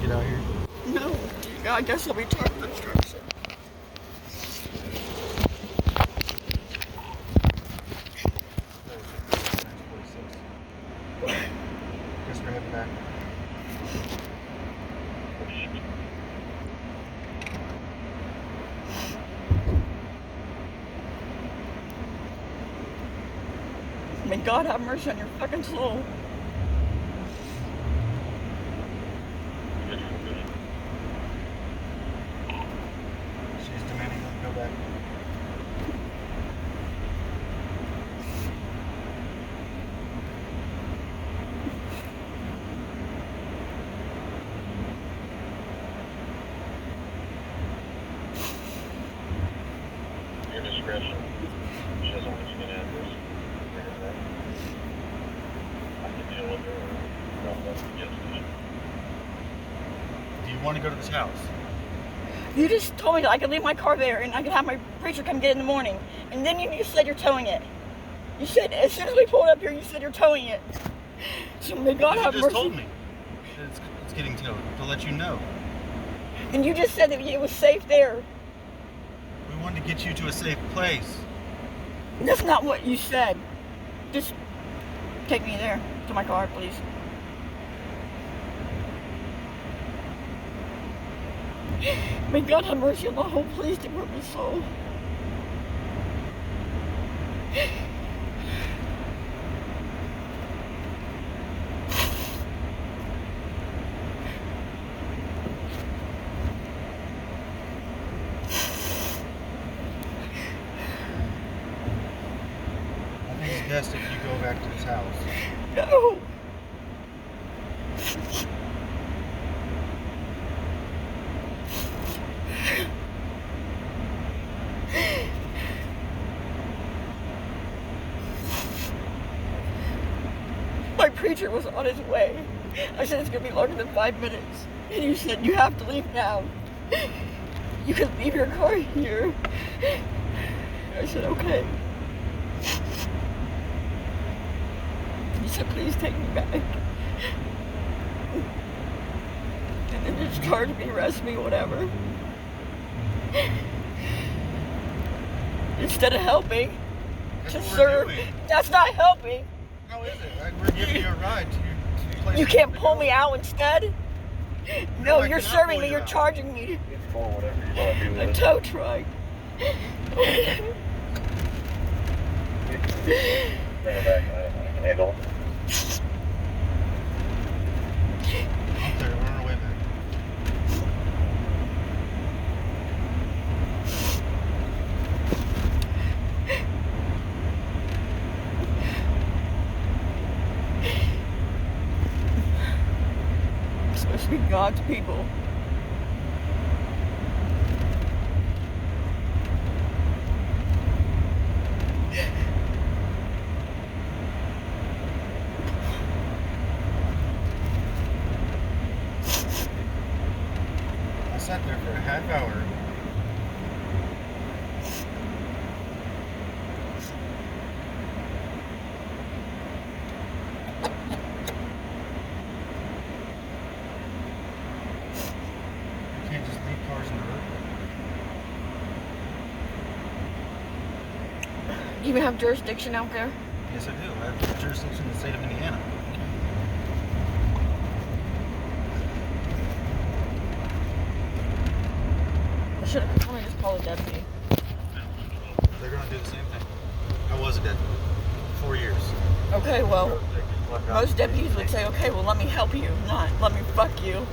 get out here? No. Yeah, I guess I'll be taught construction. Guess we're heading back. May God have mercy on your fucking soul. She's demanding us to go back. Your discretion. She doesn't want you to get address. I can deal with her or drop that at the gas station. Do you want to go to this house? You just told me that I could leave my car there and I could have my preacher come get it in the morning. And then you said you're towing it. You said, as soon as we pulled up here, you said you're towing it. So may God have You mercy. just told me it's getting towed to let you know. And you just said that it was safe there. We wanted to get you to a safe place. That's not what you said. Just take me there to my car, please. May God have mercy on the whole police department soul. I think it's best if you go back to this house. No. My preacher was on his way. I said it's gonna be longer than 5 minutes. And you said you have to leave now. You can leave your car here. I said, okay. He said, please take me back. And then just charge me, arrest me, whatever. Instead of helping That's to what we're serve, doing. that's not helping. How is it? Like, we're giving you a ride to your place. You can't pull me out instead? No, I you're cannot serving pull me, you you're out. charging me. It's for whatever you want to do with A it. tow truck. Bring it back. I can handle it. Up there, we're on our way back. It's supposed to be God's people. I sat there for a half hour. You can't just leave cars in the road. You even have jurisdiction out there? Yes, I do. I have jurisdiction in the state of Indiana. I should have probably just called a deputy. They're going to do the same thing. I was a deputy. 4 years. Okay, well, most deputies would say, okay, well, let me help you, not let me fuck you.